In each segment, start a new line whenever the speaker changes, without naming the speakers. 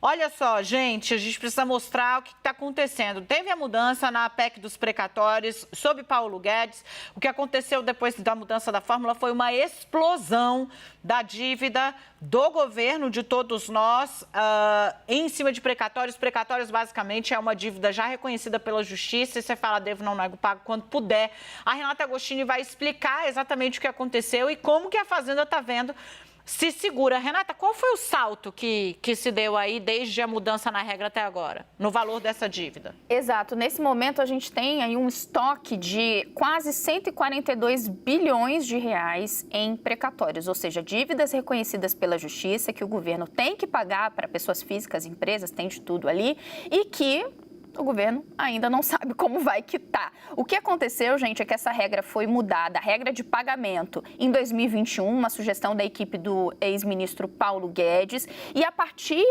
Olha só, gente, a gente precisa mostrar o que está acontecendo. Teve a mudança na PEC dos precatórios sob Paulo Guedes. O que aconteceu depois da mudança da fórmula foi uma explosão da dívida do governo, de todos nós, em cima de precatórios. Precatórios, basicamente, é uma dívida já reconhecida pela Justiça. E você fala, devo, não nego, pago quando puder. A Renata Agostini vai explicar exatamente o que aconteceu e como que a Fazenda está vendo se segura. Renata, qual foi o salto que se deu aí desde a mudança na regra até agora, no valor dessa dívida?
Exato. Nesse momento, a gente tem aí um estoque de quase 142 bilhões de reais em precatórios, ou seja, dívidas reconhecidas pela Justiça que o governo tem que pagar para pessoas físicas, empresas, tem de tudo ali, e que o governo ainda não sabe como vai quitar. O que aconteceu, gente, é que essa regra foi mudada, a regra de pagamento, em 2021, uma sugestão da equipe do ex-ministro Paulo Guedes, e a partir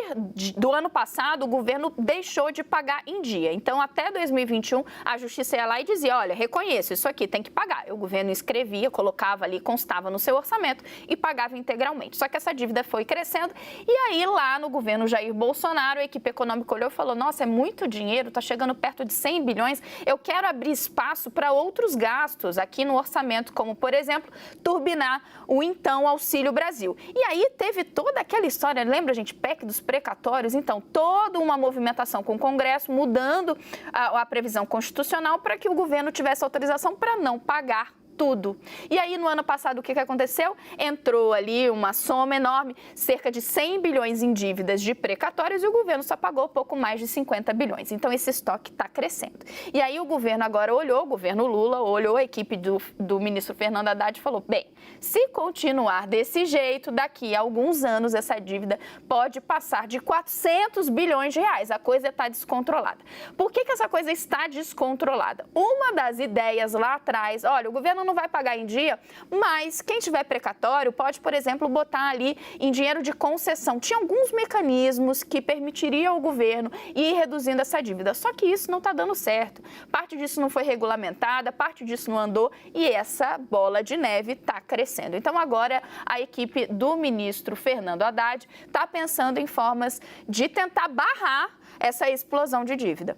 do ano passado, o governo deixou de pagar em dia. Então, até 2021, a Justiça ia lá e dizia, olha, reconheço, isso aqui tem que pagar. O governo escrevia, colocava ali, constava no seu orçamento e pagava integralmente. Só que essa dívida foi crescendo, e aí lá no governo Jair Bolsonaro, a equipe econômica olhou e falou, nossa, é muito dinheiro, está chegando perto de 100 bilhões, eu quero abrir espaço para outros gastos aqui no orçamento, como, por exemplo, turbinar o então Auxílio Brasil. E aí teve toda aquela história, lembra, gente, PEC dos precatórios? Então, toda uma movimentação com o Congresso, mudando a previsão constitucional para que o governo tivesse autorização para não pagar tudo. E aí, no ano passado, o que aconteceu? Entrou ali uma soma enorme, cerca de 100 bilhões em dívidas de precatórios e o governo só pagou pouco mais de 50 bilhões. Então, esse estoque está crescendo. E aí, o governo agora olhou, o governo Lula olhou, a equipe do ministro Fernando Haddad e falou, bem, se continuar desse jeito, daqui a alguns anos, essa dívida pode passar de 400 bilhões de reais. A coisa está descontrolada. Por que essa coisa está descontrolada? Uma das ideias lá atrás, olha, o governo não vai pagar em dia, mas quem tiver precatório pode, por exemplo, botar ali em dinheiro de concessão. Tinha alguns mecanismos que permitiriam ao governo ir reduzindo essa dívida, só que isso não está dando certo. Parte disso não foi regulamentada, parte disso não andou e essa bola de neve está crescendo. Então agora a equipe do ministro Fernando Haddad está pensando em formas de tentar barrar essa explosão de dívida.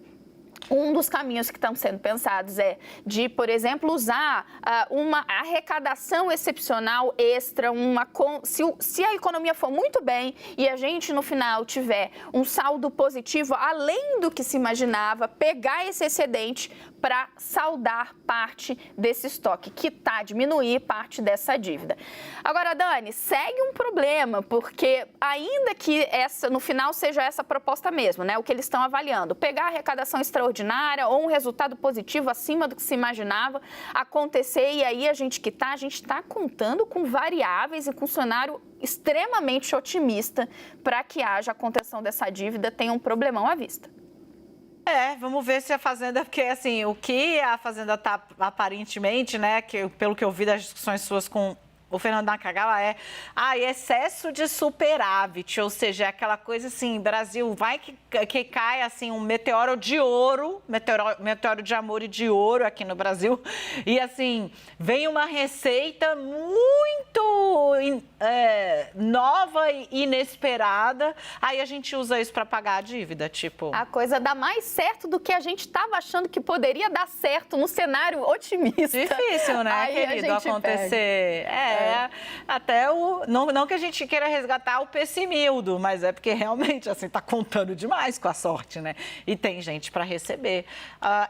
Um dos caminhos que estão sendo pensados é de, por exemplo, usar uma arrecadação excepcional extra, se a economia for muito bem e a gente no final tiver um saldo positivo, além do que se imaginava, pegar esse excedente para saldar parte desse estoque, quitar, diminuir parte dessa dívida. Agora, Dani, segue um problema, porque ainda que essa, no final seja essa proposta mesmo, né, o que eles estão avaliando, pegar a arrecadação extraordinária ou um resultado positivo acima do que se imaginava acontecer e aí a gente quitar, a gente está contando com variáveis e com um cenário extremamente otimista para que haja a contenção dessa dívida, tenha um problemão à vista.
Vamos ver se a Fazenda, porque assim, o que a Fazenda está aparentemente, né, pelo que eu vi das discussões suas com o Fernando Nakagawa excesso de superávit, ou seja, é aquela coisa assim, Brasil, vai que cai assim um meteoro de ouro, meteoro de amor e de ouro aqui no Brasil, e assim, vem uma receita muito nova e inesperada, aí a gente usa isso para pagar a dívida, tipo...
A coisa dá mais certo do que a gente estava achando que poderia dar certo no cenário otimista.
Difícil, né,
aí
querido, acontecer. Até não que a gente queira resgatar o pessimildo, mas é porque realmente, assim, tá contando demais com a sorte, né? E tem gente para receber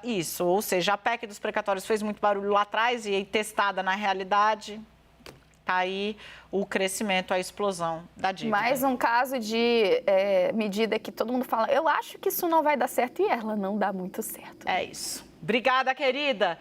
isso. Ou seja, a PEC dos precatórios fez muito barulho lá atrás e aí testada na realidade, tá aí o crescimento, a explosão da dívida.
Mais um caso de medida que todo mundo fala, eu acho que isso não vai dar certo e ela não dá muito certo.
É isso. Obrigada, querida.